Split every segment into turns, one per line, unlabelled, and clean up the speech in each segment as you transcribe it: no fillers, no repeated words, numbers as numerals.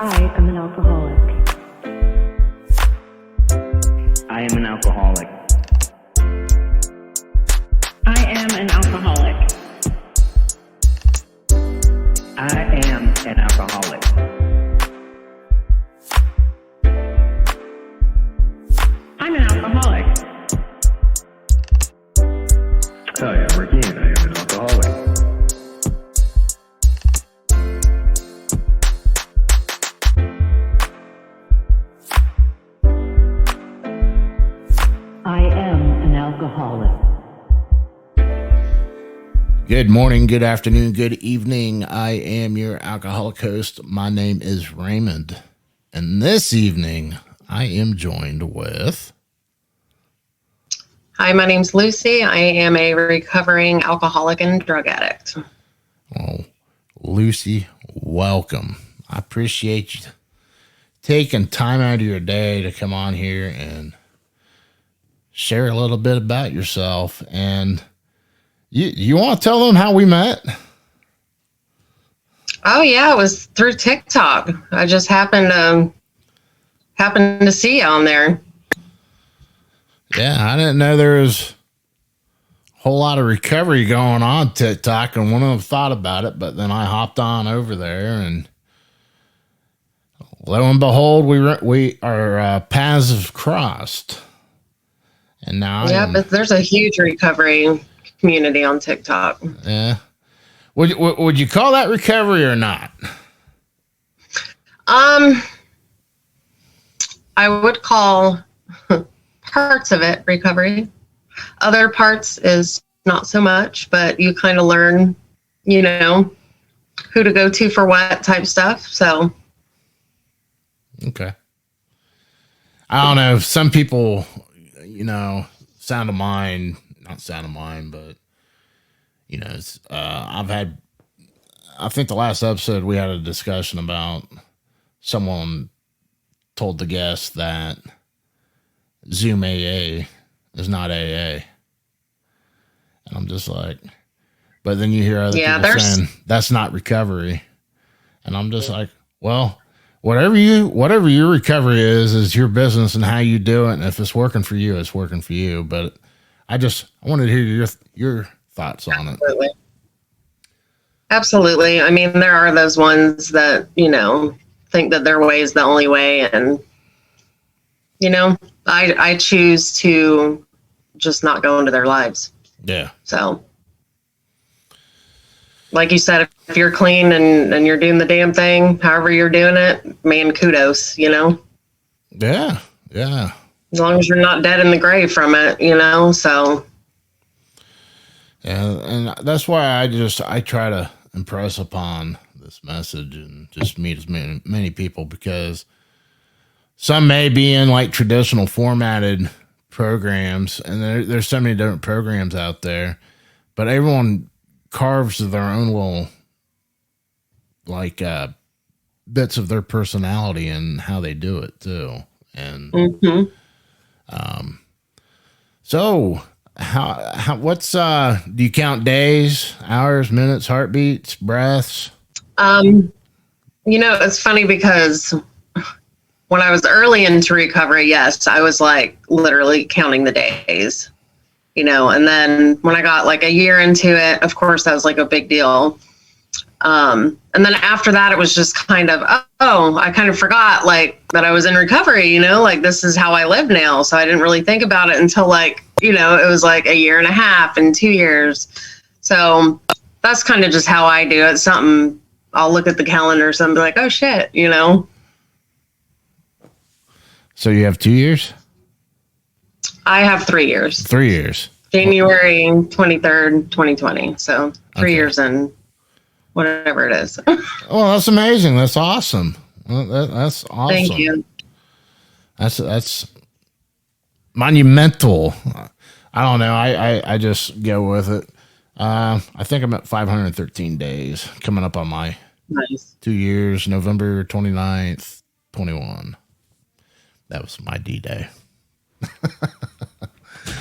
I am an alcoholic.
I am an alcoholic.
I am an alcoholic.
I am an alcoholic.
I'm an alcoholic.
Hi, I'm Ricky, and I am an alcoholic.
I am an alcoholic.
Good morning, good afternoon, good evening. I am your alcoholic host. My name is Raymond. And this evening, I am joined with...
Hi, my name's Lucy. I am a recovering alcoholic and drug addict.
Oh, Lucy, welcome. I appreciate you taking time out of your day to come on here and share a little bit about yourself. And you want to tell them how we met?
Oh yeah, it was through TikTok. I just happened to see you on there.
Yeah, I didn't know there was a whole lot of recovery going on TikTok, and wouldn't have thought about it, but then I hopped on over there, and lo and behold, our paths have crossed. And now
But there's a huge recovery community on TikTok.
Yeah. Would you call that recovery or not?
I would call parts of it recovery. Other parts is not so much, but you kind of learn, who to go to for what type stuff. So.
Okay. I don't know. Some people, sound of mind, not sound of mind, but, I think the last episode we had a discussion about someone told the guest that Zoom AA is not AA. And I'm just like, but then you hear other people saying that's not recovery. And I'm just like, well, whatever your recovery is your business and how you do it. And if it's working for you, it's working for you. But I wanted to hear your thoughts on it.
Absolutely. I mean, there are those ones that, think that their way is the only way. And, I choose to just not go into their lives.
Yeah.
So, like you said, if you're clean and you're doing the damn thing, however you're doing it, man, kudos,
Yeah.
As long as you're not dead in the grave from it, so.
Yeah, and that's why I try to impress upon this message and just meet as many people, because some may be in like traditional formatted programs, and there's so many different programs out there, but everyone carves their own little bits of their personality and how they do it too. And so what's do you count days, hours, minutes, heartbeats, breaths?
It's funny because when I was early into recovery, yes, I was like literally counting the days, and then when I got like a year into it, of course, that was like a big deal. And then after that, it was just kind of, I kind of forgot like that I was in recovery, like this is how I live now. So I didn't really think about it until like, it was like a year and a half and 2 years. So that's kind of just how I do it. Something I'll look at the calendar or something like, oh shit,
So you have 2 years?
I have 3 years.
3 years.
January 23rd, 2020. So 3 years and whatever it is.
Oh, that's amazing. That's awesome. Well, that's awesome.
Thank you.
That's monumental. I don't know. I just go with it. I think I'm at 513 days coming up on my 2 years, November 29th, 21. That was my D-Day.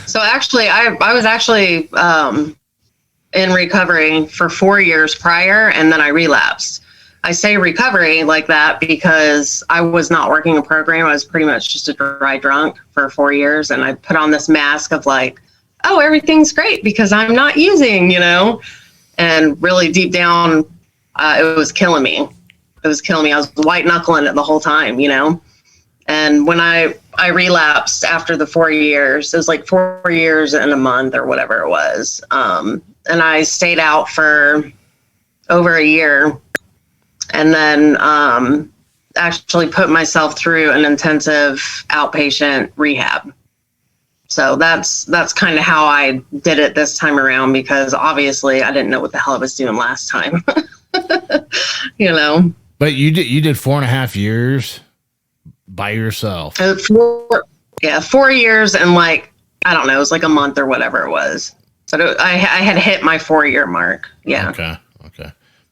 So actually, I was actually in recovery for 4 years prior, and then I relapsed. I say recovery like that because I was not working a program. I was pretty much just a dry drunk for 4 years. And I put on this mask of like, oh, everything's great because I'm not using, and really deep down, it was killing me. It was killing me. I was white knuckling it the whole time, And when I relapsed after the 4 years, it was like 4 years and a month or whatever it was. And I stayed out for over a year and then actually put myself through an intensive outpatient rehab. So that's kind of how I did it this time around, because obviously I didn't know what the hell I was doing last time.
But you did 4.5 years by yourself.
4 years and like, I don't know, it was like a month or whatever it was. So I had hit my 4-year mark. Yeah.
Okay.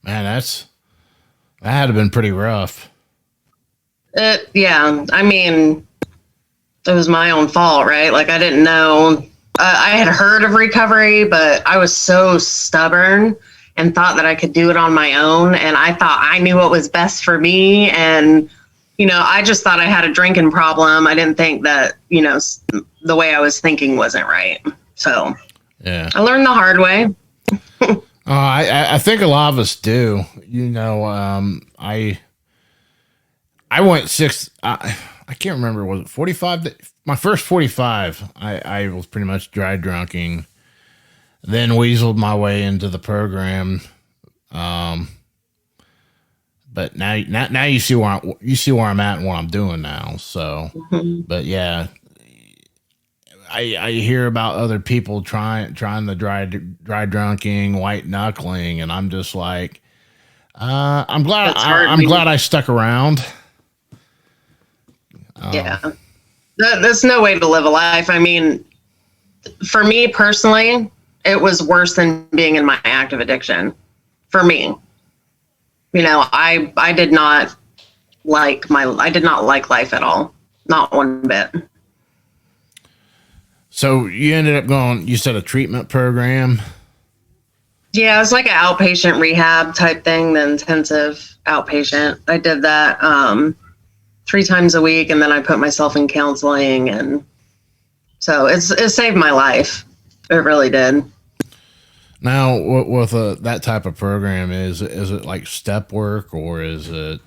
Man, that had to have been pretty rough.
Yeah. I mean, it was my own fault, right? Like I didn't know. I had heard of recovery, but I was so stubborn and thought that I could do it on my own. And I thought I knew what was best for me. And, I just thought I had a drinking problem. I didn't think that, the way I was thinking wasn't right. So
yeah,
I learned the hard way.
I think a lot of us do. I went six. I can't remember. Was it 45? My first 45. I was pretty much dry drunking. Then weaseled my way into the program. But now you see where I'm at and what I'm doing now. So, But yeah, I hear about other people trying the dry drunking, white knuckling, and I'm just like, I'm glad I stuck around.
Yeah, that's no way to live a life. I mean, for me personally, it was worse than being in my active addiction. For me, I did not like life at all, not one bit.
So you ended up going, you said a treatment program?
Yeah, it's like an outpatient rehab type thing, the intensive outpatient. I did that 3 times a week, and then I put myself in counseling, and so it saved my life. It really did.
Now, with that type of program, is it like step work, or is it?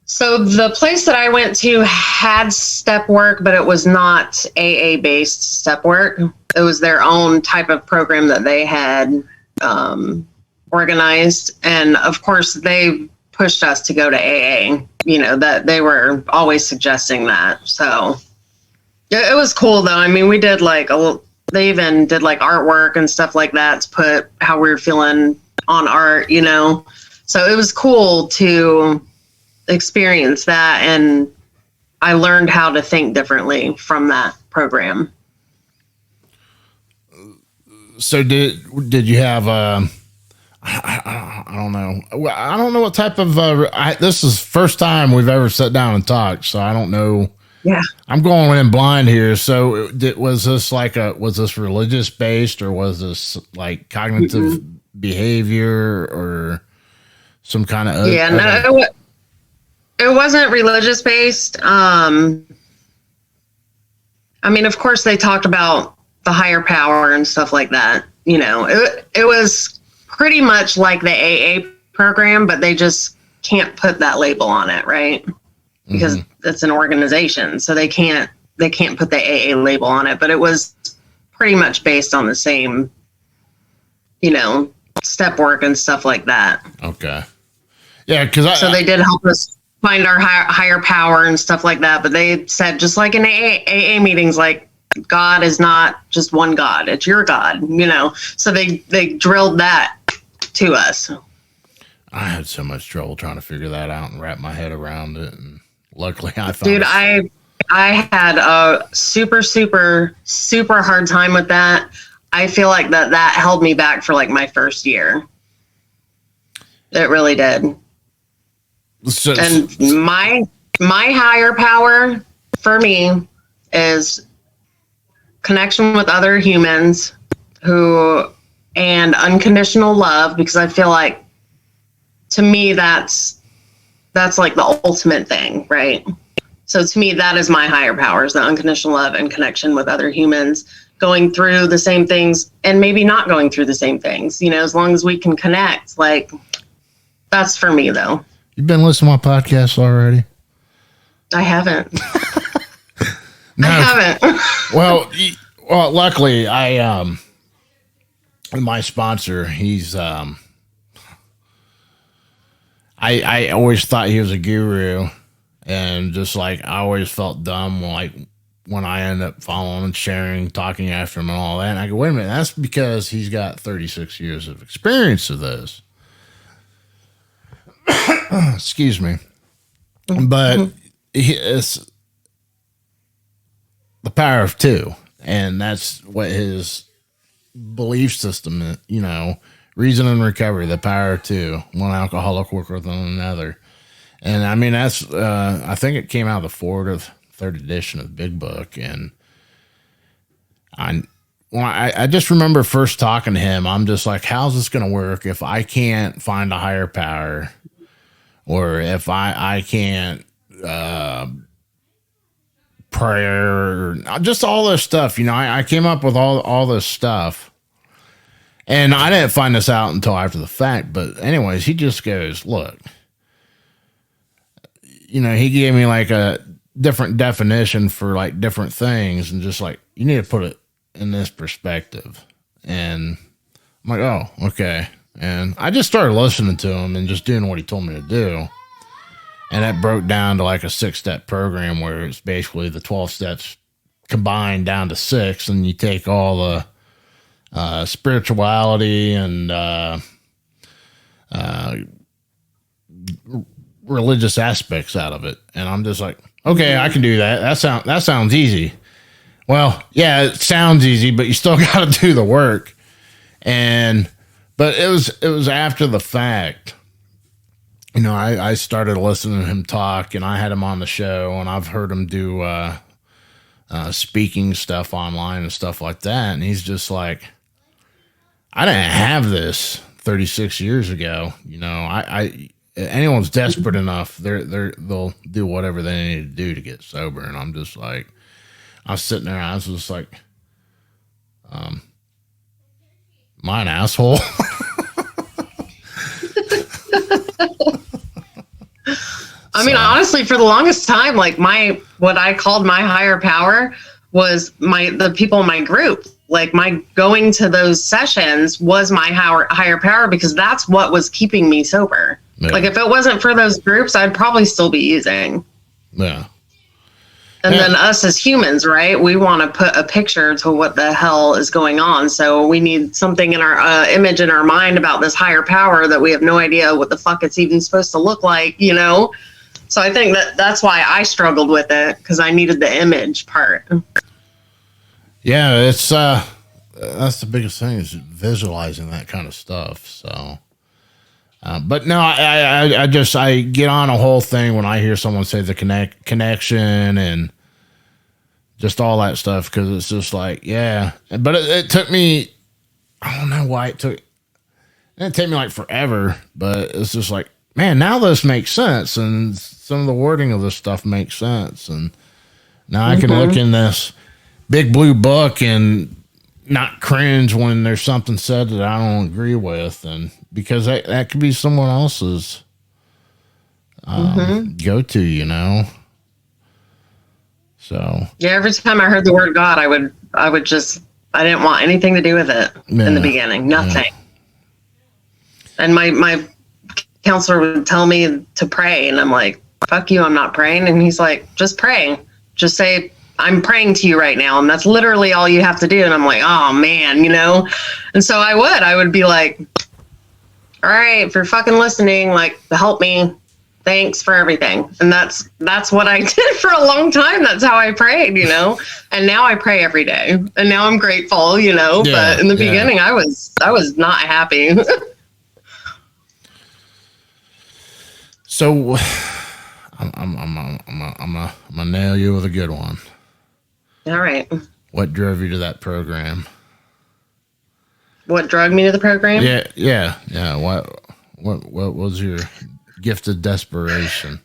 So the place that I went to had step work, but it was not AA-based step work. It was their own type of program that they had organized. And of course, they pushed us to go to AA, that they were always suggesting that. So it was cool, though. I mean, we did they even did like artwork and stuff like that to put how we were feeling on art, So it was cool to experience that, and I learned how to think differently from that program.
So did you have I don't know. I don't know what type of this is first time we've ever sat down and talked, so I don't know.
Yeah,
I'm going in blind here. So was this religious based, or was this like cognitive behavior, or some kind of
no, it wasn't religious based. I mean, of course, they talked about the higher power and stuff like that. It was pretty much like the AA program, but they just can't put that label on it, right? Because it's an organization, so they can't put the AA label on it. But it was pretty much based on the same, step work and stuff like that.
Okay, yeah, because
they did help us find our higher power and stuff like that. But they said, just like in AA meetings, like God is not just one God, it's your God, So they drilled that to us.
I had so much trouble trying to figure that out and wrap my head around it, and luckily I found
Dude, I had a super, super, super hard time with that. I feel like that held me back for like my first year. It really did. And my higher power for me is connection with other humans and unconditional love, because I feel like to me, that's like the ultimate thing, right? So to me, that is my higher powers, the unconditional love and connection with other humans, going through the same things and maybe not going through the same things, you know, as long as we can connect. Like, that's for me, though.
You've been listening to my podcast already?
I haven't.
No.
I haven't.
Well, luckily, my sponsor, he's, I always thought he was a guru, and just like, I always felt dumb, like, when I end up following and sharing, talking after him and all that. And I go, wait a minute, that's because he's got 36 years of experience of this. Excuse me. But it's the power of two. And that's what his belief system is, you know, reason and recovery, the power of two. One alcoholic worker than another. And I mean, that's, I think it came out of the third edition of the Big Book. And I just remember first talking to him, I'm just like, how's this going to work if I can't find a higher power, or if I can't prayer, just all this stuff. You know, I came up with all this stuff, and I didn't find this out until after the fact. But anyways, he just goes, look, you know, he gave me like a different definition for like different things, and just like, you need to put it in this perspective. And I'm like, oh, okay. And I just started listening to him and just doing what he told me to do. And that broke down to like a 6-step program where it's basically the 12 steps combined down to 6. And you take all the spirituality and religious aspects out of it. And I'm just like, okay, I can do that. That sounds easy. Well, yeah, it sounds easy, but you still got to do the work. But it was after the fact. You know, I started listening to him talk, and I had him on the show, and I've heard him do speaking stuff online and stuff like that. And he's just like, I didn't have this 36 years ago. You know, anyone's desperate enough, they'll do whatever they need to do to get sober. And I'm just like, I was sitting there, I was just like, am I an asshole?
I mean, honestly, for the longest time, like what I called my higher power was the people in my group. Like, my going to those sessions was my higher power, because that's what was keeping me sober. Yeah. Like, if it wasn't for those groups, I'd probably still be using.
Yeah.
And then us as humans, right? We want to put a picture to what the hell is going on. So we need something in our image in our mind about this higher power that we have no idea what the fuck it's even supposed to look like, you know? So I think that's why I struggled with it, because I needed the image part.
Yeah, it's that's the biggest thing, is visualizing that kind of stuff. So, but no, I get on a whole thing when I hear someone say the connection and just all that stuff, because it's just like, yeah. But it took me, I don't know why it didn't take me like forever, but it's just like, man, now this makes sense, and some of the wording of this stuff makes sense, and now I can look in this big blue book and not cringe when there's something said that I don't agree with, and because that could be someone else's go-to, you know. So
yeah, every time I heard the word God, I would just, I didn't want anything to do with it in the beginning, nothing. Yeah. And my counselor would tell me to pray, and I'm like, fuck you, I'm not praying. And he's like, just pray, just say, I'm praying to you right now. And that's literally all you have to do. And I'm like, oh man, you know? And so I would be like, all right, if you're fucking listening, like, help me. Thanks for everything. And that's what I did for a long time. That's how I prayed, you know? And now I pray every day. And now I'm grateful, you know? Yeah, but in the beginning, I was not happy.
So I'm gonna nail you with a good one.
All right.
What drove you to that program?
What drug me to the program?
Yeah. What was your gift of desperation?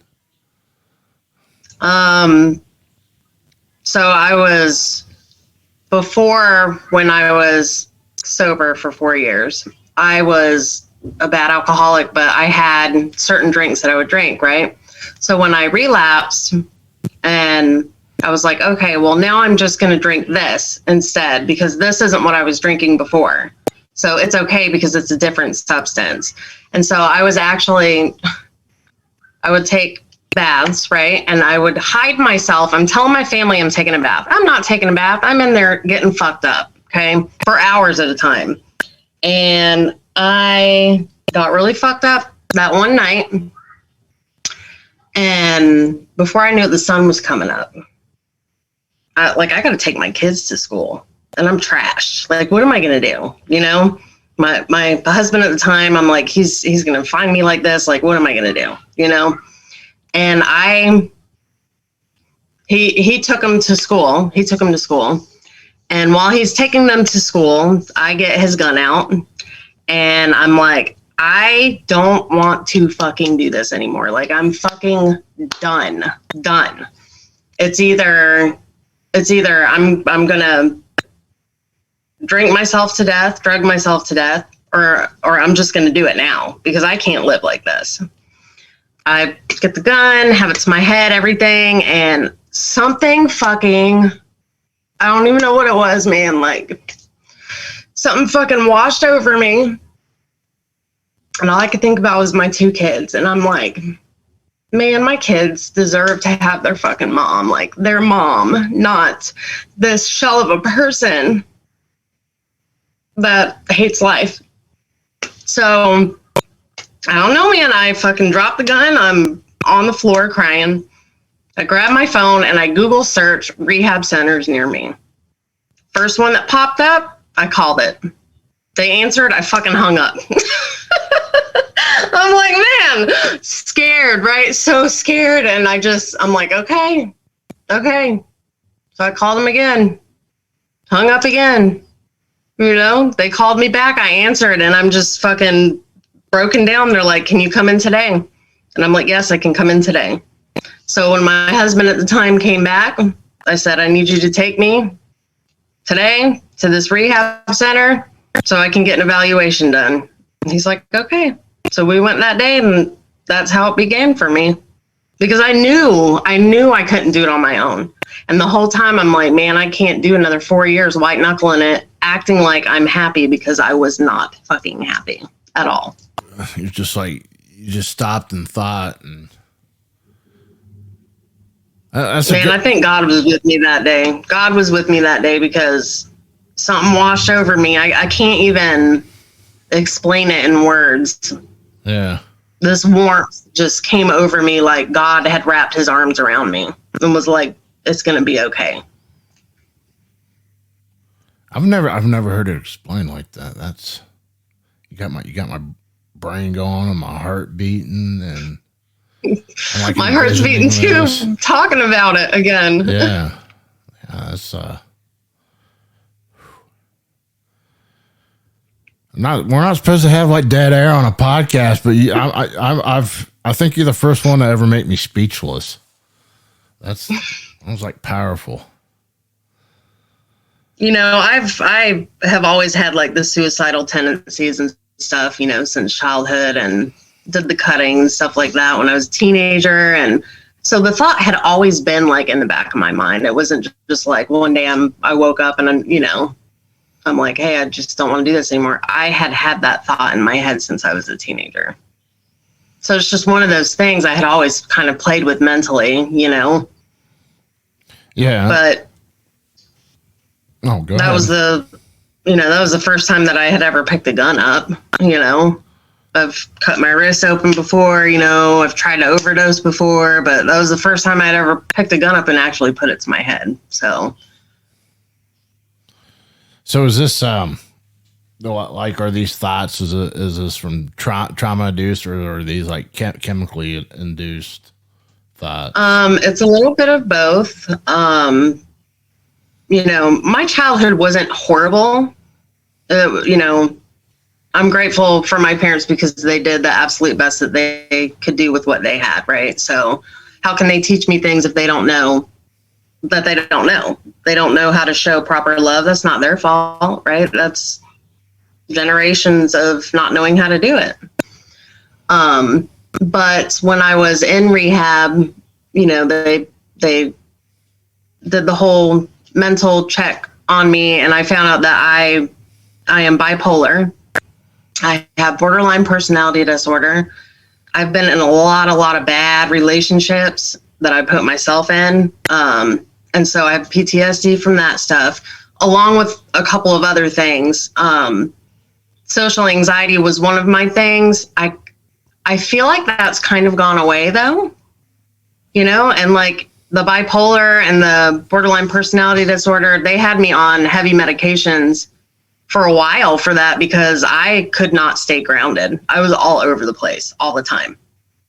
So I was, before, when I was sober for 4 years, I was a bad alcoholic, but I had certain drinks that I would drink, right? So when I relapsed, and I was like, okay, well, now I'm just going to drink this instead, because this isn't what I was drinking before. So it's okay because it's a different substance. And so I would take baths, right? And I would hide myself. I'm telling my family I'm taking a bath. I'm not taking a bath. I'm in there getting fucked up, okay, for hours at a time. And I got really fucked up that one night. And before I knew it, the sun was coming up. I got to take my kids to school, and I'm trashed. Like, what am I going to do? You know, my husband at the time, I'm like, he's going to find me like this. Like, what am I going to do? You know? And he took him to school. He took him to school. And while he's taking them to school, I get his gun out, and I'm like, I don't want to fucking do this anymore. Like, I'm fucking done. It's either I'm gonna drink myself to death, drug myself to death, or I'm just gonna do it now, because I can't live like this. I get the gun, have it to my head, everything, and something fucking, I don't even know what it was, man. Like, something fucking washed over me. And all I could think about was my 2 kids. And I'm like, man, my kids deserve to have their fucking mom. Like, their mom, not this shell of a person that hates life. So, I don't know, man. I fucking dropped the gun. I'm on the floor crying. I grab my phone and I Google search rehab centers near me. First one that popped up, I called it. They answered, I fucking hung up. I'm like, man, scared, right? So scared. And I'm like, okay. So I called them again, hung up again. You know, they called me back. I answered, and I'm just fucking broken down. They're like, can you come in today? And I'm like, yes, I can come in today. So when my husband at the time came back, I said, I need you to take me today to this rehab center so I can get an evaluation done. And he's like, okay. So we went that day, and that's how it began for me, because I knew I couldn't do it on my own. And the whole time I'm like, man, I can't do another 4 years white knuckling it, acting like I'm happy, because I was not fucking happy at all.
You're just like, you just stopped and thought, and
I think God was with me that day. God was with me that day, because something washed over me. I can't even explain it in words.
Yeah.
This warmth just came over me, like God had wrapped his arms around me and was like, it's going to be okay.
I've never heard it explained like that. That's, you got my brain going and my heart beating, and like
my heart's beating too, talking about it again.
Yeah. That's we're not supposed to have like dead air on a podcast, but I think you're the first one to ever make me speechless. That was like powerful. You know,
I have always had like the suicidal tendencies and stuff, you know, since childhood, and did the cutting and stuff like that when I was a teenager. And so the thought had always been like in the back of my mind. It wasn't just like one day I woke up and I'm like, hey, I just don't want to do this anymore. I had that thought in my head since I was a teenager. So it's just one of those things I had always kind of played with mentally, you know?
Yeah.
But
go ahead.
That was the first time that I had ever picked a gun up, you know? I've cut my wrist open before, you know, I've tried to overdose before, but that was the first time I'd ever picked a gun up and actually put it to my head. So
is this like, are these thoughts, is this from trauma induced, or are these like chemically induced thoughts?
It's a little bit of both. You know, my childhood wasn't horrible. You know, I'm grateful for my parents because they did the absolute best that they could do with what they had, right? So how can they teach me things if they don't know that they don't know? They don't know how to show proper love. That's not their fault, right? That's generations of not knowing how to do it. But when I was in rehab, you know, they did the whole mental check on me, and I found out that I am bipolar. I have borderline personality disorder. I've been in a lot of bad relationships that I put myself in. And so I have PTSD from that stuff, along with a couple of other things. Social anxiety was one of my things. I feel like that's kind of gone away though, you know, and like the bipolar and the borderline personality disorder, they had me on heavy medications for a while for that because I could not stay grounded. I was all over the place all the time.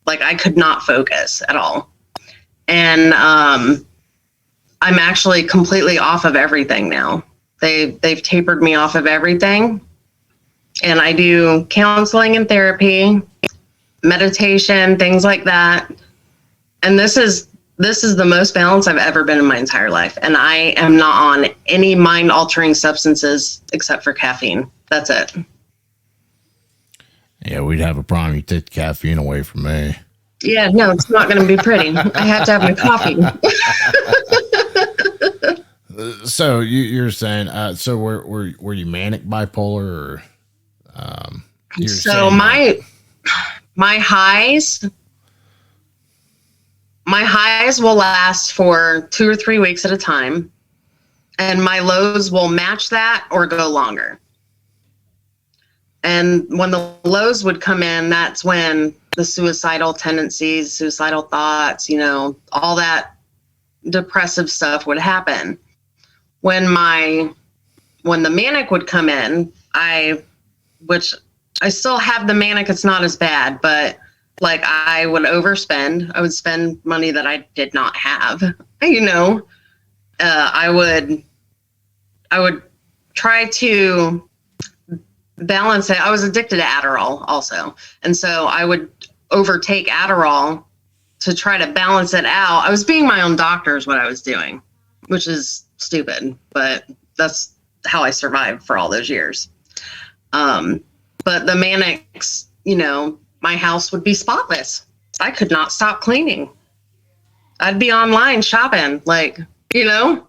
Like I could not focus at all. And I'm actually completely off of everything now. They've tapered me off of everything. And I do counseling and therapy, meditation, things like that. And this is the most balanced I've ever been in my entire life. And I am not on any mind-altering substances except for caffeine. That's it.
Yeah, we'd have a problem. You take the caffeine away from me.
Yeah, no, it's not going to be pretty. I have to have my coffee.
So you're saying, so were you manic bipolar or?
So my highs will last for 2 or 3 weeks at a time, and my lows will match that or go longer. And when the lows would come in, that's when the suicidal tendencies, suicidal thoughts, you know, all that depressive stuff would happen. When the manic would come in, which I still have the manic, it's not as bad, but like I would overspend. I would spend money that I did not have, you know. I would try to balance it. I was addicted to Adderall also. And so I would overtake Adderall to try to balance it out. I was being my own doctor is what I was doing, which is stupid, but that's how I survived for all those years. But the manics, you know, my house would be spotless. I could not stop cleaning. I'd be online shopping, like, you know,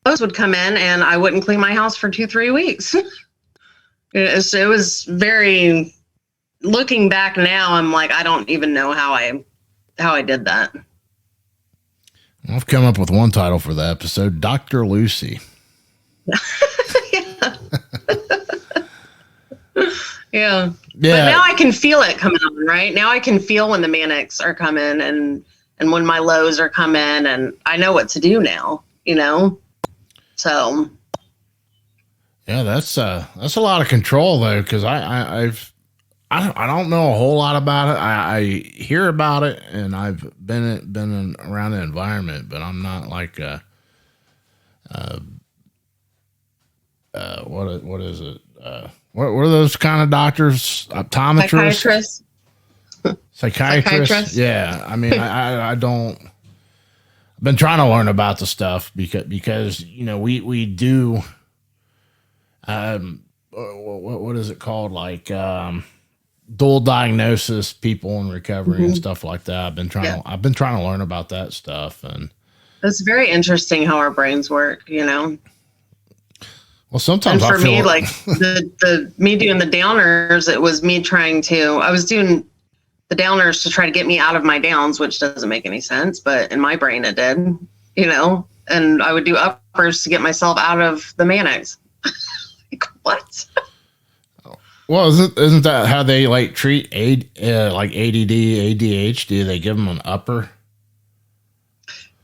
those would come in and I wouldn't clean my house for 2-3 weeks. It was very, looking back now, I'm like, I don't even know how I did that.
I've come up with one title for the episode, Dr. Lucy.
Yeah.
Yeah.
But now I can feel it coming on, right? Now I can feel when the manics are coming and when my lows are coming, and I know what to do now, you know? So.
Yeah, that's a lot of control though, because I don't know a whole lot about it. I hear about it, and I've been around the environment, but I'm not like what is it? What are those kind of doctors? Optometrists? Psychiatrists? Yeah. I mean, I don't. I've been trying to learn about the stuff because you know we do. What is it called? Like dual diagnosis, people in recovery and stuff like that. I've been trying to learn about that stuff, and
it's very interesting how our brains work. You know.
Well, sometimes
and for me,
like
the me doing the downers, it was me I was doing the downers to try to get me out of my downs, which doesn't make any sense, but in my brain it did, you know, and I would do uppers to get myself out of the manics. Like, what?
Well, isn't that how they like treat like ADD, ADHD? They give them an upper.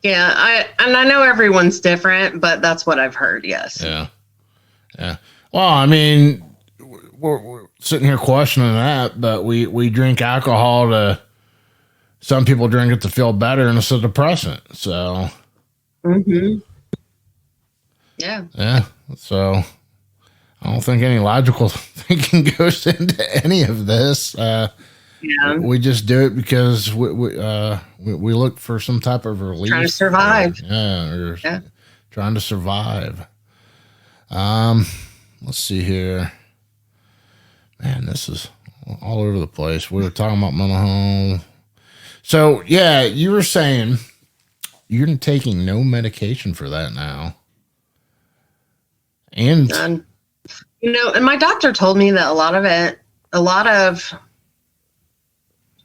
Yeah, I know everyone's different, but that's what I've heard. Yes.
Yeah. Yeah. Well, I mean, we're sitting here questioning that, but we drink alcohol some people drink it to feel better, and it's a depressant. So.
Mm-hmm. Yeah.
Yeah. So, I don't think any logical thinking goes into any of this.
Yeah.
We just do it because we look for some type of relief.
Trying to survive.
Or
Yeah.
trying to survive. Let's see here. Man, this is all over the place. We were talking about mental health. So, yeah, you were saying you're taking no medication for that now. And,
And, and my doctor told me that a lot of,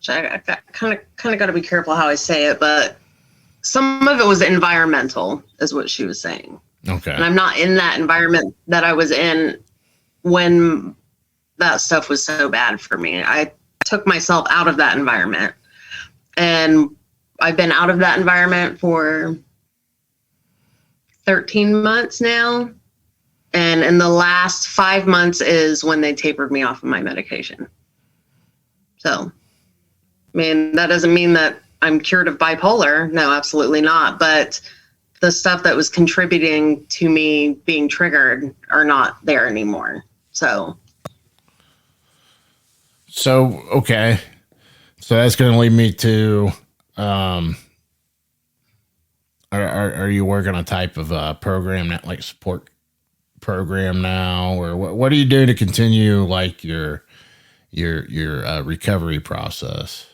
I kind of got to be careful how I say it, but some of it was environmental, is what she was saying.
okay.
And I'm not in that environment that I was in when that stuff was so bad for me. I took myself out of that environment, and I've been out of that environment for 13 months now. And in the last 5 months is when they tapered me off of my medication. So, I mean, that doesn't mean that I'm cured of bipolar. No, absolutely not. But the stuff that was contributing to me being triggered are not there anymore. So,
okay. So that's going to lead me to, are you working a type of program that like support program now, or what do you do to continue like your recovery process?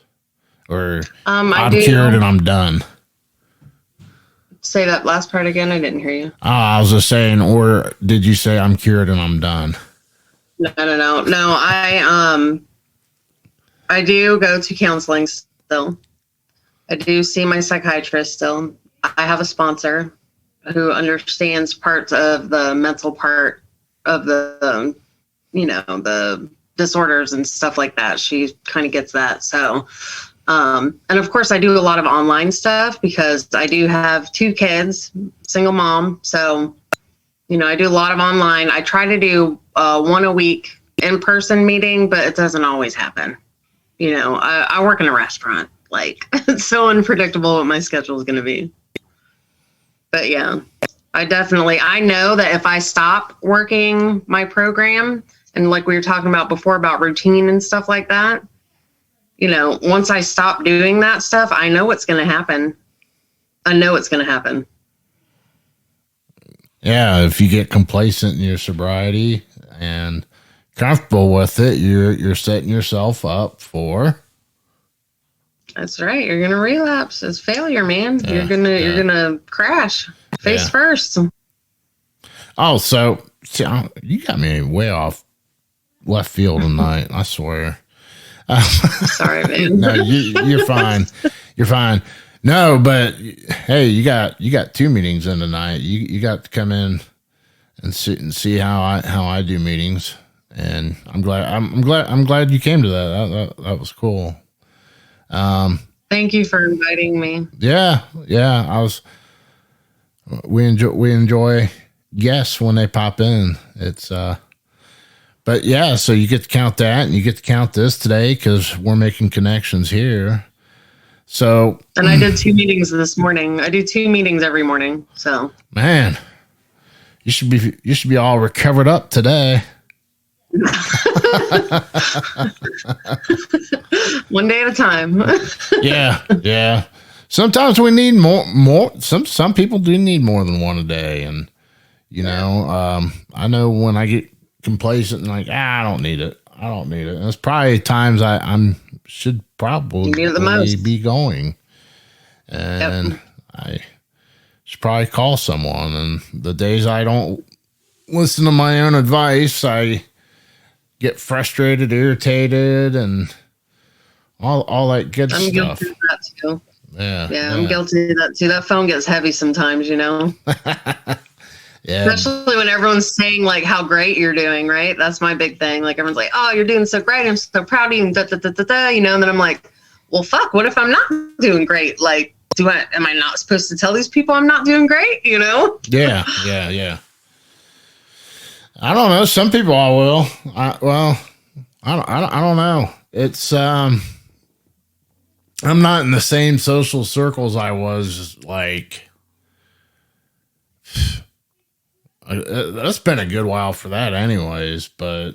Or I'm cured and I'm done.
Say that last part again. I didn't hear you.
I was just saying, or did you say I'm cured and I'm done?
No. I do go to counseling still. I do see my psychiatrist still. I have a sponsor who understands parts of the mental part of the disorders and stuff like that. She kind of gets that. So, and of course I do a lot of online stuff because I do have 2 kids, single mom. So, I do a lot of online. I try to do 1 a week in-person meeting, but it doesn't always happen. I work in a restaurant. Like, it's so unpredictable what my schedule is going to be. But yeah, I know that if I stop working my program, and like we were talking about before about routine and stuff like that, once I stop doing that stuff, I know what's going to happen.
Yeah, if you get complacent in your sobriety and comfortable with it, you're setting yourself up for.
That's right. You're gonna relapse. It's failure, man.
Yeah,
You're gonna crash face first.
Oh, so see, you got me way off left field tonight. I swear.
Sorry, man.
No, you're fine. You're fine. No, but hey, you got 2 meetings in tonight. You got to come in and see how I do meetings, and I'm glad you came to that. That was cool.
Thank you for inviting me.
Yeah. We enjoy guests when they pop in. It's but yeah, so you get to count that, and you get to count this today because we're making connections here. So,
and I did 2 meetings this morning. I do 2 meetings every morning. So,
man, you should be all recovered up today.
One day at a time.
Yeah. Sometimes we need more. Some people do need more than one a day, and I know when I get complacent and like, I don't need it. And it's probably times I should probably be going, and I should probably call someone. And the days I don't listen to my own advice, I get frustrated, irritated, and all that good stuff.
I'm guilty of that too.
Yeah,
I'm guilty of that too. That phone gets heavy sometimes,
Yeah.
Especially when everyone's saying like how great you're doing, right? That's my big thing. Like everyone's like, "Oh, you're doing so great. I'm so proud of you." And and then I'm like, "Well, fuck. What if I'm not doing great? Like, am I not supposed to tell these people I'm not doing great?
Yeah. I don't know. Some people I will. I don't know. It's I'm not in the same social circles I was like That's been a good while for that anyways, but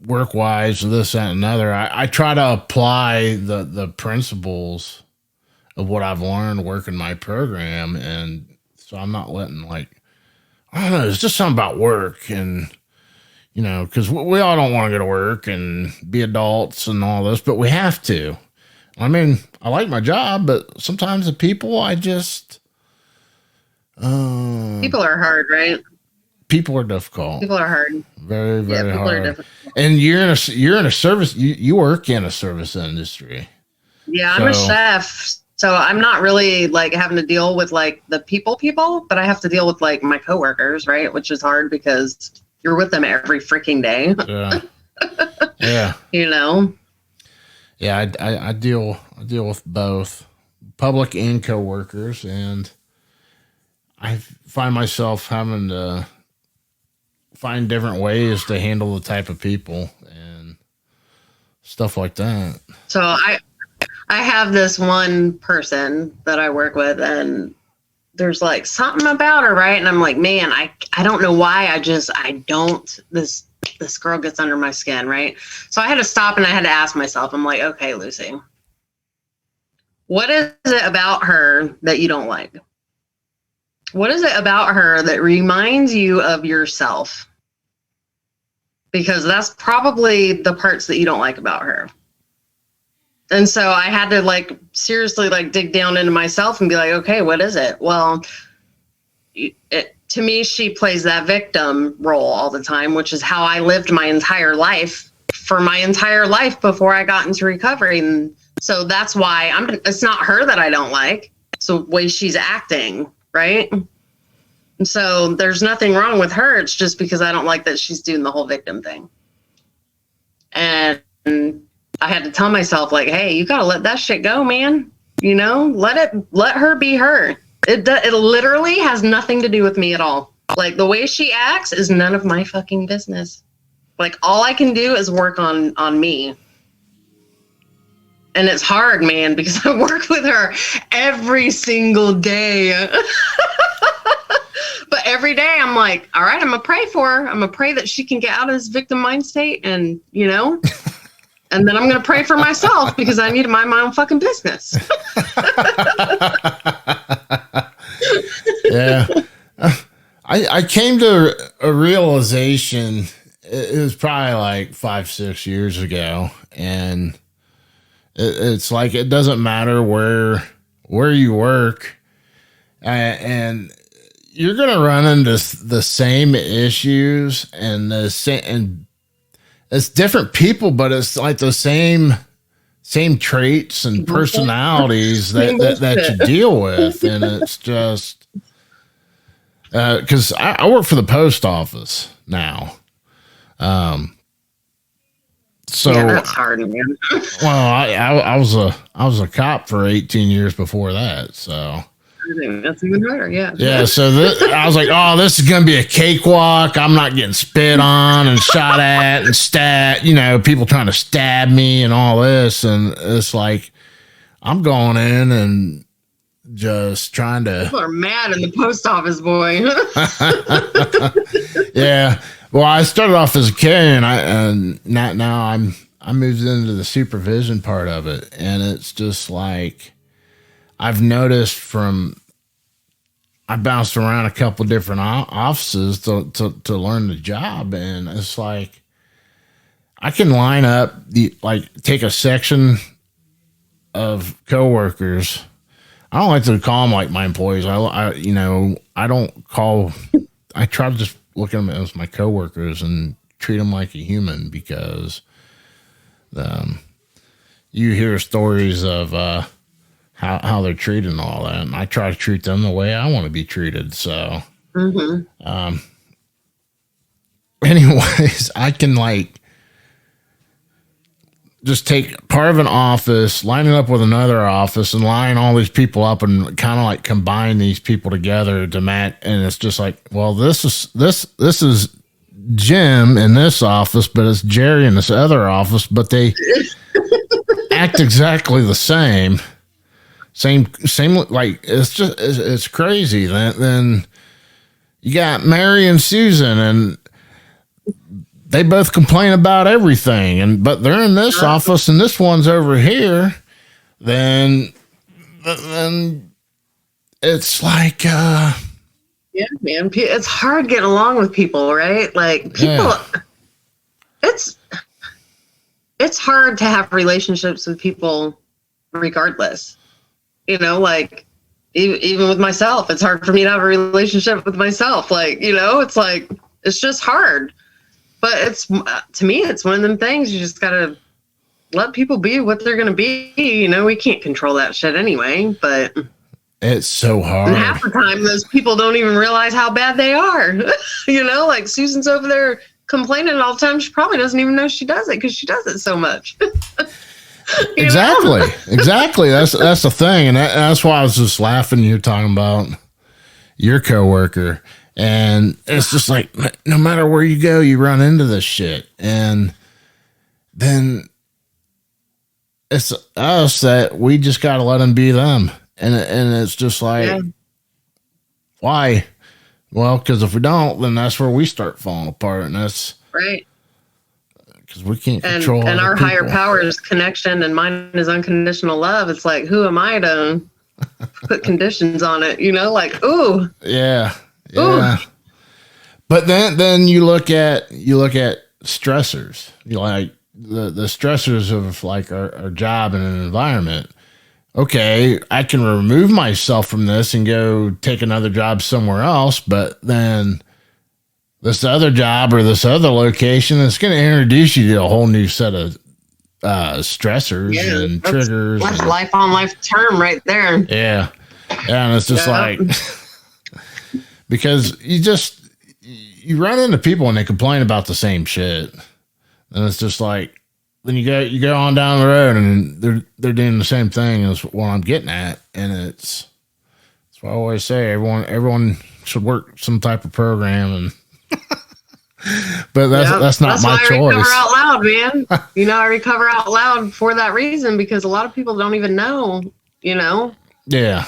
work wise, this, that, and another, I try to apply the principles of what I've learned working my program. And so I'm not letting I don't know, it's just something about work and, because we all don't want to go to work and be adults and all this, but we have to. I mean, I like my job, but sometimes the people
people are hard, right?
People are difficult.
People are hard.
Very, very
people
hard.
are difficult.
And you're in a service. You work in a service industry.
Yeah, I'm a chef, so I'm not really having to deal with the people, but I have to deal with my coworkers, right? Which is hard because you're with them every freaking day.
Yeah. Yeah. Yeah, I deal with both public and coworkers, and I find myself having to find different ways to handle the type of people and stuff like that. So
I have this one person that I work with, and there's something about her, right? And I'm like, man, I don't know why. This girl gets under my skin, right? So I had to stop and I had to ask myself, I'm like, okay, Lucy, what is it about her that you don't like? What is it about her that reminds you of yourself? Because that's probably the parts that you don't like about her. And so I had to seriously dig down into myself and be like, okay, what is it? Well, to me, she plays that victim role all the time, which is how I lived my entire life before I got into recovery. And so that's why it's not her that I don't like. It's the way she's acting, right? And so there's nothing wrong with her. It's just because I don't like that she's doing the whole victim thing. And I had to tell myself, hey, you got to let that shit go, man. Let her be her. It literally has nothing to do with me at all. The way she acts is none of my fucking business. All I can do is work on me. And it's hard, man, because I work with her every single day. But every day I'm like, all right, I'm going to pray for her. I'm going to pray that she can get out of this victim mind state and, and then I'm going to pray for myself because I need to mind my own fucking business.
Yeah. I came to a realization, it was probably 5-6 years ago, and it's it doesn't matter where you work, and you're going to run into the same issues and it's different people, but it's the same traits and personalities that you deal with. And it's just, cause I work for the post office now. So
yeah, that's hard, man.
Well, I was a cop for 18 years before that. So
that's even harder. Yeah.
Yeah. So I was like, oh, this is going to be a cakewalk. I'm not getting spit on and shot at and people trying to stab me and all this. And it's I'm going in and just trying to.
People are mad in the post office, boy.
Yeah. Well, I started off as a carrier and now I moved into the supervision part of it. And it's just I've noticed I bounced around a couple different offices to learn the job. And it's I can line up take a section of coworkers. I don't like to call them my employees. I don't call, I try to just look at them as my coworkers and treat them like a human because, you hear stories of, how they're treated and all that. And I try to treat them the way I want to be treated. So, anyways, I can just take part of an office, line it up with another office and line all these people up and kind of combine these people together to match. And it's just well, this is Jim in this office, but it's Jerry in this other office, but they act exactly the same. Same, like, it's crazy. Then you got Mary and Susan, and they both complain about everything, but they're in this office and this one's over here. Then it's like,
Yeah, man. It's hard getting along with people, right? Like people, it's hard to have relationships with people regardless. You know, like even with myself, it's hard for me to have a relationship with myself. Like, you know, it's like, it's just hard. But it's, to me, it's one of them things you just got to let people be what they're going to be. You know, we can't control that shit anyway, but
it's so hard.
and half the time, those people don't even realize how bad they are. You know, like Susan's over there complaining all the time. She probably doesn't even know she does it because she does it so much.
Exactly. Exactly. That's the thing. And that's why I was just laughing. You're talking about your coworker. And it's just like, no matter where you go, you run into this shit. And then it's us that we just got to let them be them. And it's just like, why? Well, because if we don't, then that's where we start falling apart. And that's
right.
Because we can't control
and our
people.
higher power is connection and mine is unconditional love. It's like, who am I to put conditions on it? You know, like, ooh.
Yeah.
Ooh.
But then you look at stressors. You like the stressors of like our job and an environment. Okay, I can remove myself from this and go take another job somewhere else, but then this other job or this other location is going to introduce you to a whole new set of stressors and triggers.
That's life on life term right there.
Yeah. And it's just like, because you run into people and they complain about the same shit. And it's just like, then you go on down the road and they're doing the same thing as what I'm getting at. And that's what I always say. Everyone should work some type of program, and but that's not my choice.
I recover out loud, man. You know, I recover out loud for that reason, because a lot of people don't even know, you know?
Yeah.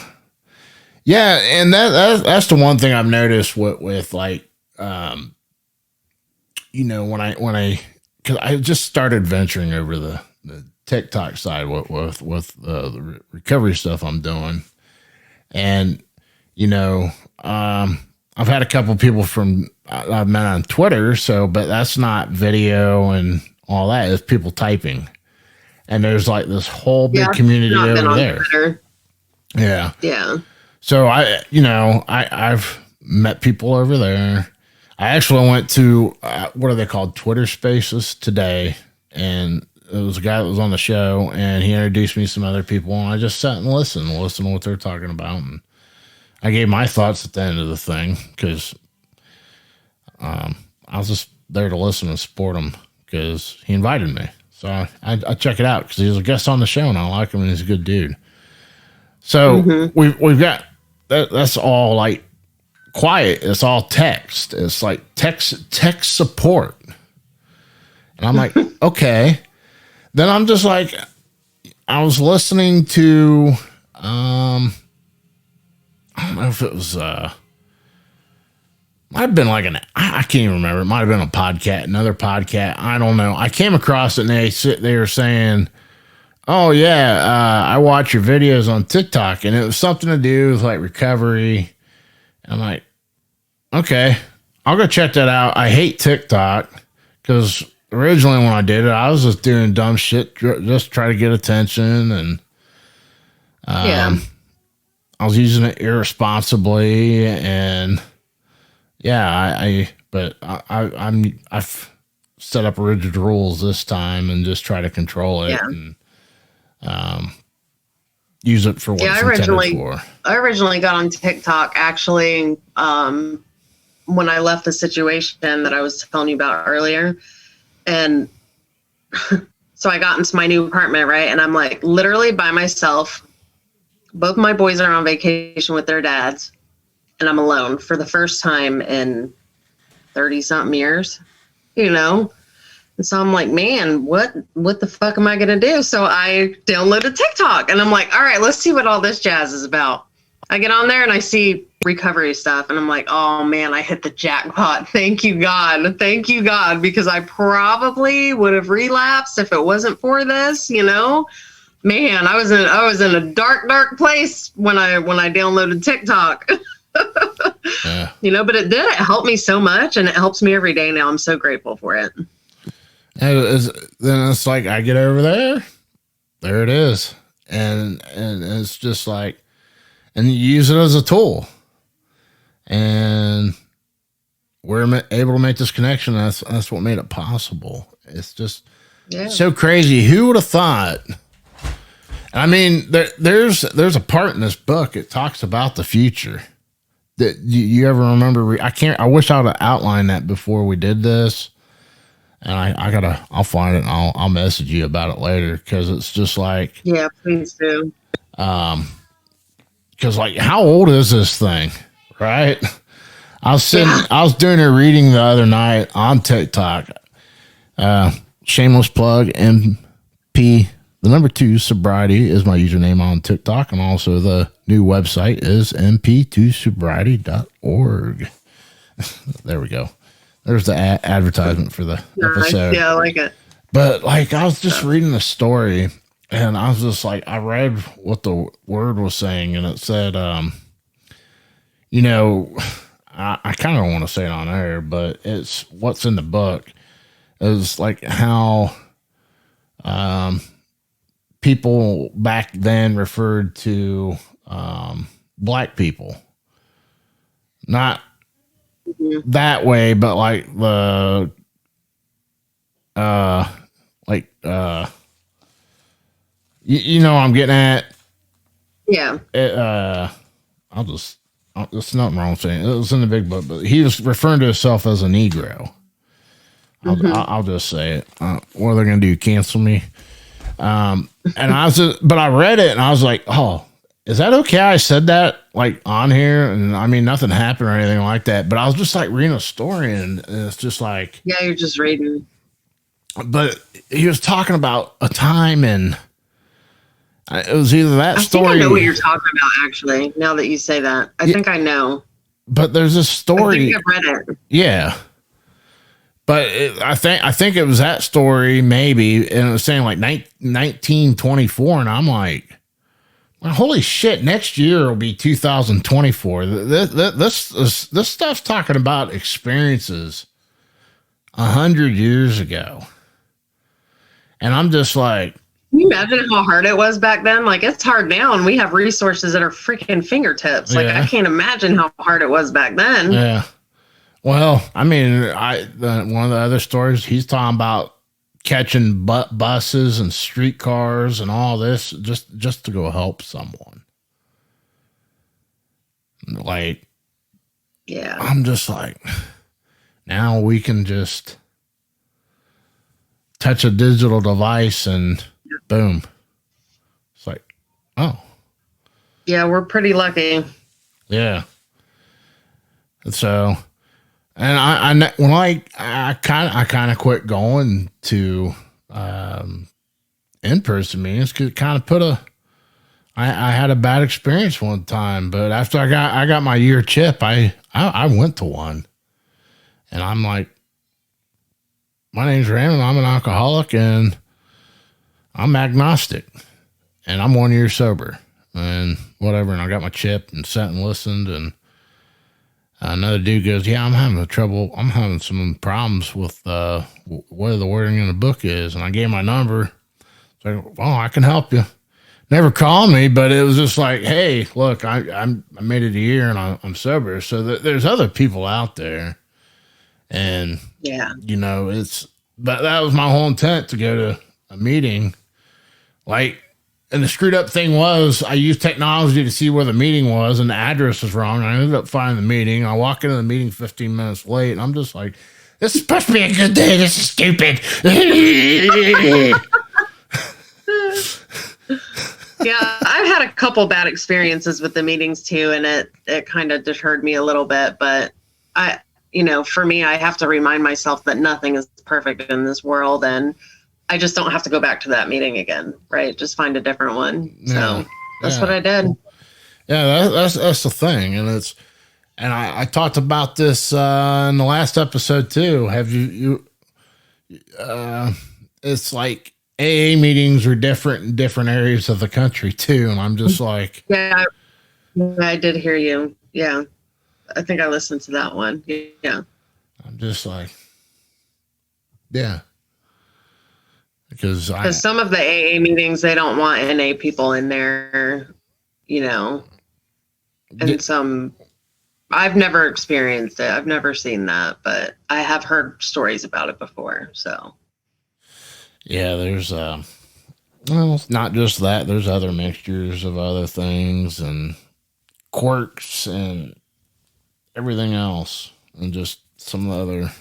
Yeah. And that's the one thing I've noticed with like, you know, when I, cause I just started venturing over the TikTok side with the recovery stuff I'm doing. And, you know, I've had a couple people I've met on Twitter. But that's not video and all that. It's people typing. And there's like this whole big community over there. Twitter. Yeah.
Yeah.
So I've met people over there. I actually went to, what are they called? Twitter Spaces today. And it was a guy that was on the show, and he introduced me to some other people, and I just sat and listened to what they're talking about. And I gave my thoughts at the end of the thing, because I was just there to listen and support him because he invited me. So I check it out because he was a guest on the show, and I like him, and he's a good dude. So we've got that's all like quiet. It's all text. It's like text support. And I'm like, okay. Then I'm just like, I was listening to, I don't know if it was, might have been like I can't even remember. It might have been a podcast, another podcast. I don't know. I came across it, and they were saying, oh yeah, I watch your videos on TikTok, and it was something to do with like recovery. And I'm like, okay, I'll go check that out. I hate TikTok because originally when I did it, I was just doing dumb shit, just try to get attention. And I was using it irresponsibly. And I've set up rigid rules this time and just try to control it and use it for what it's intended for.
I originally got on TikTok actually when I left the situation that I was telling you about earlier. And so I got into my new apartment, right? And I'm like literally by myself. Both my boys are on vacation with their dads, and I'm alone for the first time in 30 something years, you know? And so I'm like, man, what the fuck am I going to do? So I downloaded TikTok and I'm like, all right, let's see what all this jazz is about. I get on there and I see recovery stuff and I'm like, oh man, I hit the jackpot. Thank you, God. Thank you, God, because I probably would have relapsed if it wasn't for this, you know? Man, I was in a dark place when I downloaded TikTok.
Yeah.
You know, but it did. It helped me so much and it helps me every day now. I'm so grateful for it.
Then it's like I get over there it is, and it's just like, and you use it as a tool, and we're able to make this connection. That's what made it possible. It's just so crazy. Who would have thought? I mean, there's a part in this book. It talks about the future. That you ever remember? I wish I would have outlined that before we did this. And I'll find it and I'll message you about it later. Cause it's just like,
yeah, please do.
Cause like, how old is this thing? Right. I was doing a reading the other night on TikTok. Shameless plug, MP, the number 2 sobriety is my username on TikTok. And also the new website is mp2sobriety.org. There we go. There's the advertisement for the episode.
Yeah, I like it.
But like, I was just reading the story and I was just like, I read what the word was saying and it said, you know, I kind of want to say it on air, but it's what's in the book is like how, people back then referred to, black people, not that way, but like the you know what I'm getting at.
Yeah.
There's nothing wrong with saying it. It was in the big book, but he was referring to himself as a Negro. I'll just say it. What are they going to do? Cancel me? And but I read it and I was like, oh, is that okay? I said that like on here, and I mean, nothing happened or anything like that, but I was just like reading a story and it's just like,
yeah, you're just reading.
But he was talking about a time and it was either that story.
I think I know what you're talking about, actually, now that you say that. I think I know.
But there's a story.
I think I've read it.
Yeah. But I think it was that story, maybe, and it was saying like 1924, and I'm like, well, holy shit! Next year will be 2024. This stuff's talking about experiences 100 years ago, and I'm just like,
can you imagine how hard it was back then? Like, it's hard now, and we have resources at our freaking fingertips. Like,
yeah.
I can't imagine how hard it was back then.
Yeah. Well, I mean, one of the other stories, he's talking about catching buses and streetcars and all this just to go help someone. Like,
yeah,
I'm just like, now we can just touch a digital device and boom. It's like, oh.
Yeah, we're pretty lucky.
Yeah. So, and I kind of quit going to in-person meetings because it kind of put I had a bad experience one time, but after I got my year chip, I went to one, and I'm like, my name's Raymond, I'm an alcoholic and I'm agnostic and I'm 1 year sober and whatever. And I got my chip and sat and listened, and another dude goes, yeah, I'm having some problems with what the wording in the book is. And I gave my number. So, well, I can help you. Never called me, but it was just like, hey, look, I made it a year and I'm sober. So there's other people out there. And,
yeah,
you know, but that was my whole intent, to go to a meeting. Like, and the screwed up thing was I used technology to see where the meeting was, and the address was wrong. I ended up finding the meeting. I walk into the meeting 15 minutes late, and I'm just like, this is supposed to be a good day. This is stupid.
Yeah, I've had a couple bad experiences with the meetings too, and it kind of deterred me a little bit. But for me, I have to remind myself that nothing is perfect in this world, and I just don't have to go back to that meeting again, right? Just find a different one. So that's what I did.
Yeah, that's the thing, and I talked about this in the last episode too. Have you? It's like AA meetings are different in different areas of the country too, and I'm just like,
yeah, I did hear you. Yeah, I think I listened to that one. Yeah,
I'm just like, yeah, because
some of the AA meetings, they don't want NA people in there, and some. I've never experienced it. I've never seen that, but I have heard stories about it before. So,
yeah, there's well, it's not just that. There's other mixtures of other things and quirks and everything else, and just some of the other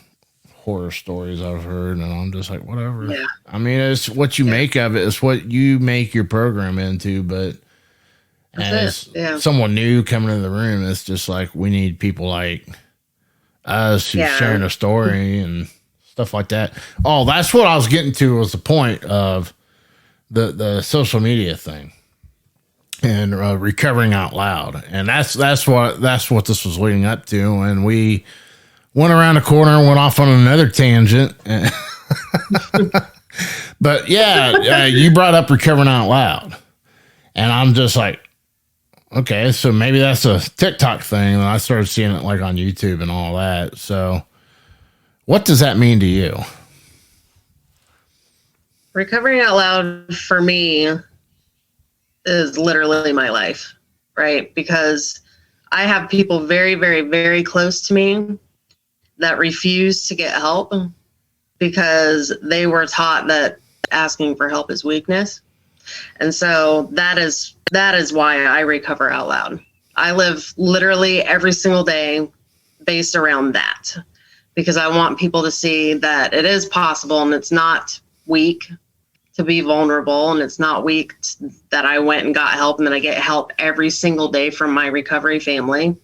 horror stories I've heard, and I'm just like, whatever.
Yeah.
I mean, it's what you make of it. It's what you make your program into, but. As someone new coming into the room, it's just like we need people like us who's sharing a story and stuff like that. Oh, that's what I was getting to, was the point of the social media thing and recovering out loud, and that's what this was leading up to. And we went around the corner and went off on another tangent. But you brought up recovering out loud, and I'm just like, okay, so maybe that's a TikTok thing. And I started seeing it like on YouTube and all that. So what does that mean to you?
Recovering out loud for me is literally my life, right? Because I have people very, very, very close to me that refuse to get help because they were taught that asking for help is weakness. And so that is why I recover out loud. I live literally every single day based around that, because I want people to see that it is possible, and it's not weak to be vulnerable, and it's not weak that I went and got help, and that I get help every single day from my recovery family.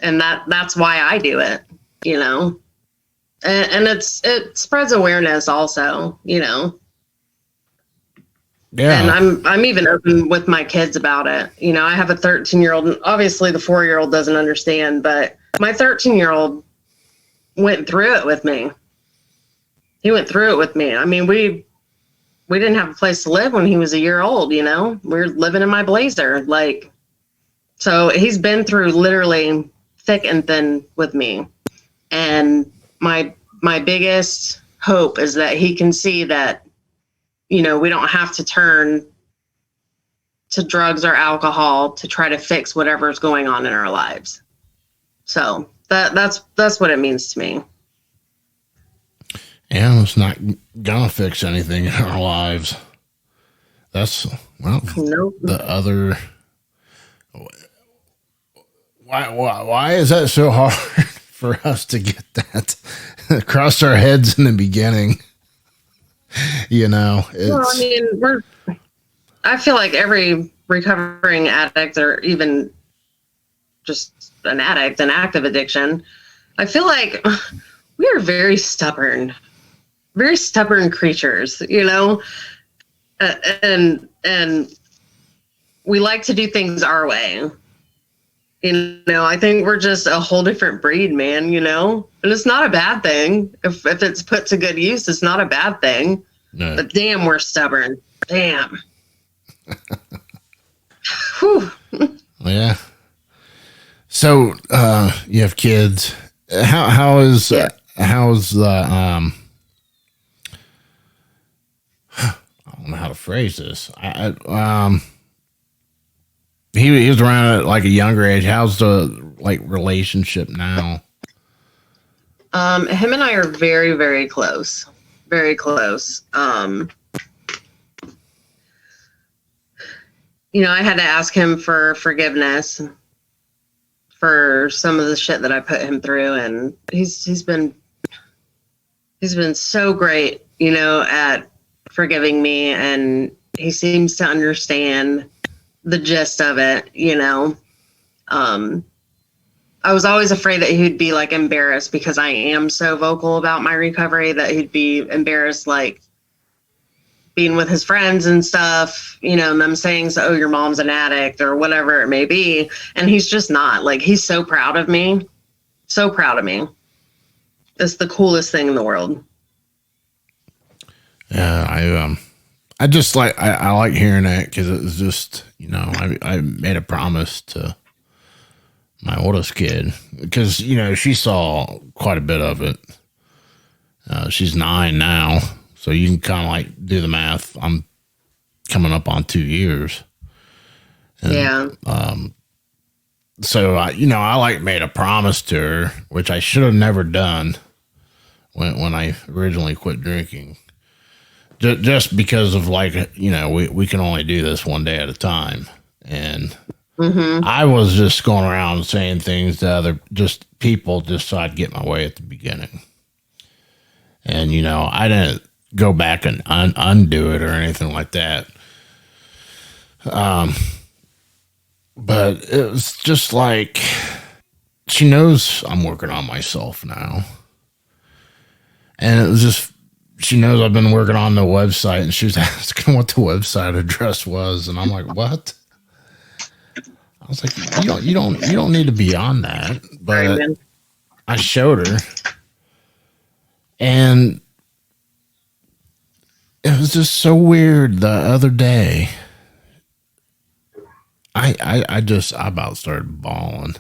And that's why I do it, and it spreads awareness also,
Yeah.
And I'm even open with my kids about it. I have a 13-year-old, and obviously the 4-year-old doesn't understand, but my 13-year-old went through it with me. He went through it with me. I mean, we didn't have a place to live when he was a year old, we were living in my Blazer. So he's been through literally thick and thin with me. And my biggest hope is that he can see that, we don't have to turn to drugs or alcohol to try to fix whatever's going on in our lives. So that's what it means to me.
Yeah, it's not gonna fix anything in our lives. That's
Nope.
The other. Why is that so hard for us to get that across our heads in the beginning? It's,
I feel like every recovering addict, or even just an addict, an active addiction, I feel like we are very stubborn creatures, and we like to do things our way. I think we're just a whole different breed, man, and it's not a bad thing. If it's put to good use, it's not a bad thing. No. But damn, we're stubborn. Damn. Whew.
Yeah. So, you have kids. How's the, I don't know how to phrase this. He was around at like a younger age. How's the relationship now?
Him and I are very, very close. Very close. I had to ask him for forgiveness for some of the shit that I put him through, and he's been so great, at forgiving me, and he seems to understand the gist of it, I was always afraid that he'd be like embarrassed because I am so vocal about my recovery that he'd be embarrassed, like being with his friends and stuff, you know, and them saying, oh, your mom's an addict or whatever it may be. And he's just not. Like, he's so proud of me. So proud of me. It's the coolest thing in the world.
Yeah, I just like, I like hearing that because it was just, you know, I made a promise to my oldest kid because, you know, she saw quite a bit of it. She's 9 now, so you can kind of like do the math. I'm coming up on 2 years. And,
Yeah.
So I like made a promise to her, which I should have never done when I originally quit drinking. Just because of like, you know, we can only do this one day at a time. And I was just going around saying things to other just people just so I'd get my way at the beginning. And, you know, I didn't go back and undo it or anything like that. But it was just like, she knows I'm working on myself now. And it was just, she knows I've been working on the website, and she was asking what the website address was. And I'm like, what? I was like, you don't need to be on that. But I showed her, and it was just so weird the other day. I about started bawling.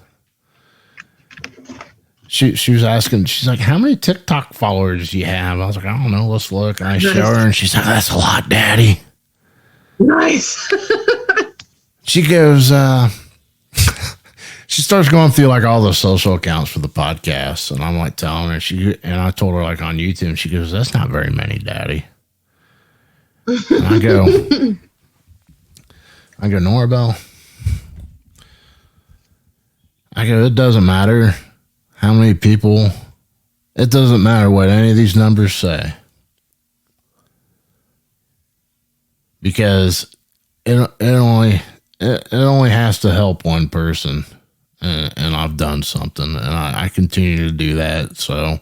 She was asking, she's like, how many TikTok followers do you have? I was like, I don't know, let's look. And I show her, and she's like, that's a lot, Daddy.
Nice.
She goes, she starts going through like all the social accounts for the podcast, and I'm like telling her, and I told her like on YouTube, and she goes, that's not very many, Daddy. And I go, Norabelle, I go, it doesn't matter how many people, it doesn't matter what any of these numbers say. Because it only has to help one person. And I've done something, and I continue to do that. So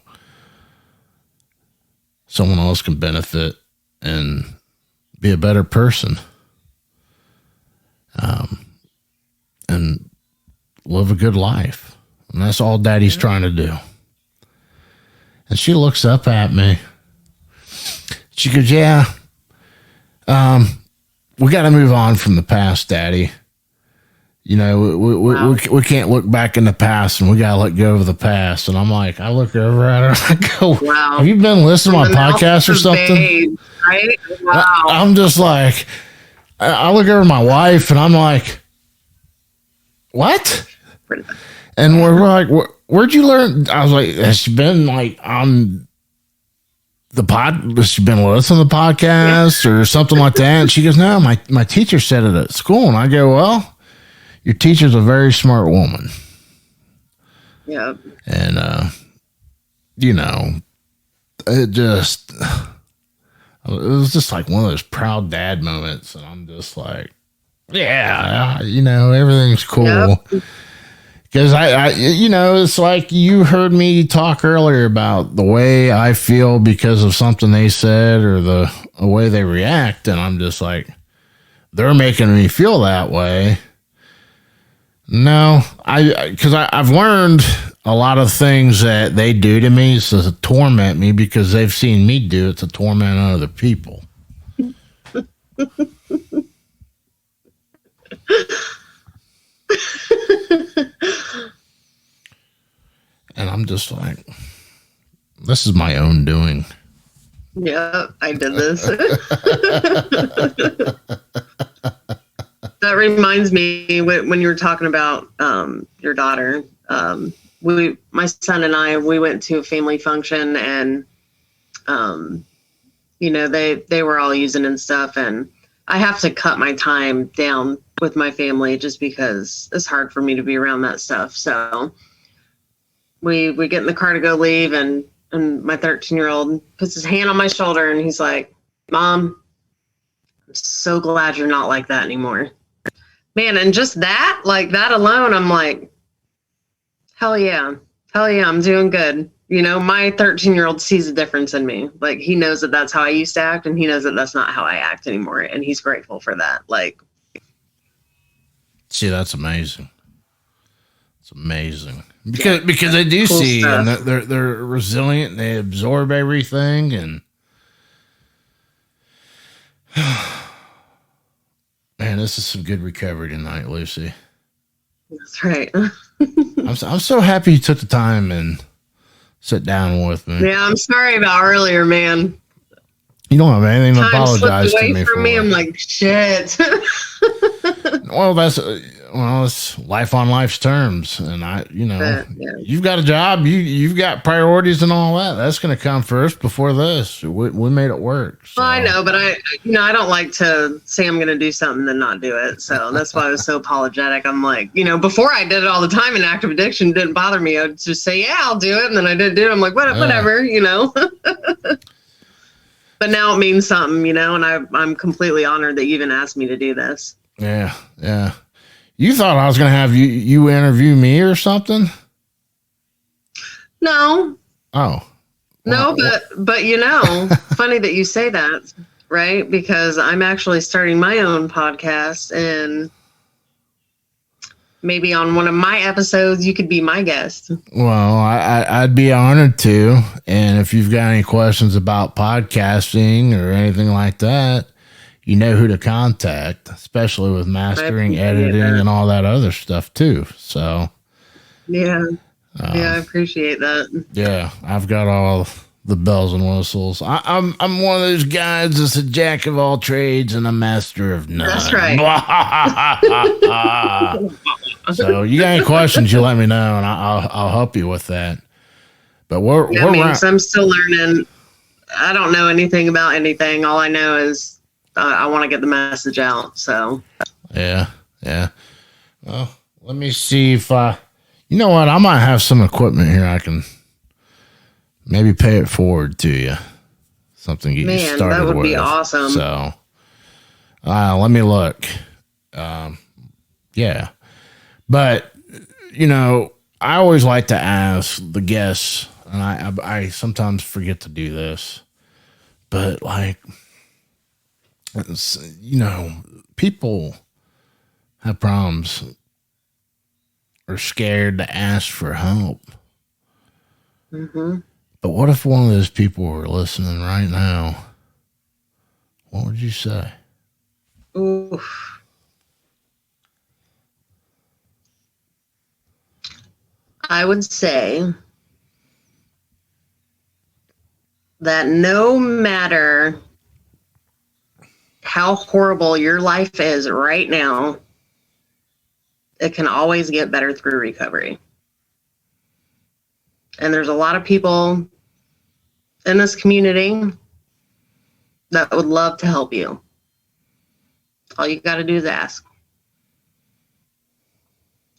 someone else can benefit and be a better person. And live a good life. And that's all Daddy's trying to do. And she looks up at me. She goes, yeah, we got to move on from the past, Daddy. You know, we can't look back in the past, and we got to let go of the past. And I'm like, I look over at her, I go, wow. Have you been listening to my podcast or something? Babe,
right? Wow.
I'm just like, I look over at my wife, and I'm like, what? And we're like, where'd you learn? I was like, has she been like on the pod? Has she been listening to the podcast or something like that? And she goes, no, my teacher said it at school. And I go, well, your teacher's a very smart woman.
Yeah.
And, you know, it was just like one of those proud dad moments. And I'm just like, yeah, you know, everything's cool. Yep. Because I, you know, it's like you heard me talk earlier about the way I feel because of something they said or the way they react. And I'm just like, they're making me feel that way. No, because I've learned a lot of things that they do to me to torment me because they've seen me do it to torment other people. And I'm just like, this is my own doing.
Yeah, I did this. That reminds me when you were talking about your daughter. My son and I, we went to a family function, and you know, they were all using and stuff, and I have to cut my time down with my family just because it's hard for me to be around that stuff. So we get in the car to go leave, and my 13-year-old puts his hand on my shoulder, and he's like, Mom, I'm so glad you're not like that anymore. Man, and just that, like that alone, I'm like, Hell yeah. Hell yeah, I'm doing good. You know, my 13-year-old sees a difference in me. Like, he knows that that's how I used to act, and he knows that that's not how I act anymore. And he's grateful for that. Like,
See, that's amazing. It's amazing because they do
Cool
see
stuff.
and they're resilient. And they absorb everything and man, this is some good recovery tonight, Lucy.
that's right.
I'm so happy you took the time and sit down with me.
Yeah, I'm sorry about earlier, man.
You don't have anything to
Time slipped
apologize to
away
me
from
for.
me. I'm like, shit.
Well, it's life on life's terms, and
Yeah.
you've got a job, you've got priorities and all that. That's going to come first before this. We made it work. So.
Well, I know, but I don't like to say I'm going to do something and not do it. So that's why I was so apologetic. I'm like, before I did it all the time in active addiction, it didn't bother me. I'd just say, yeah, I'll do it. And then I didn't do it. I'm like, whatever. But now it means something, and I'm completely honored that you even asked me to do this.
Yeah. You thought I was going to have you interview me or something?
No,
Oh.
no, but funny that you say that, right? Because I'm actually starting my own podcast, and maybe on one of my episodes, you could be my guest.
Well, I'd be honored to. And if you've got any questions about podcasting or anything like that, you know who to contact, especially with mastering, editing, and all that other stuff too. So,
Yeah, I appreciate that.
yeah, I've got all the bells and whistles. I'm one of those guys that's a jack of all trades and a master of none.
That's right.
So, you got any questions? You let me know, and I'll help you with that. But we're
I'm still learning. I don't know anything about anything. All I know is I want to get the message out. So
yeah. Well, let me see if you know what? I might have some equipment here. I can maybe pay it forward to you. Something to get you started
that would
with.
be awesome.
So, let me look. Yeah, but I always like to ask the guests, and I sometimes forget to do this, but people have problems or scared to ask for help.
Mm-hmm.
But what if one of those people were listening right now? What would you say?
Oof. I would say that no matter how horrible your life is right now, it can always get better through recovery. And there's a lot of people in this community that would love to help you. All you got to do is ask.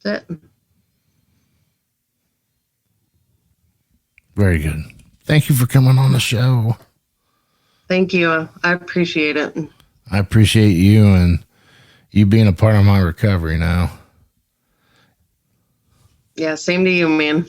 That's it.
Very good. Thank you for coming on the show.
Thank you. I appreciate it.
I appreciate you and you being a part of my recovery now.
Yeah, same to you, man.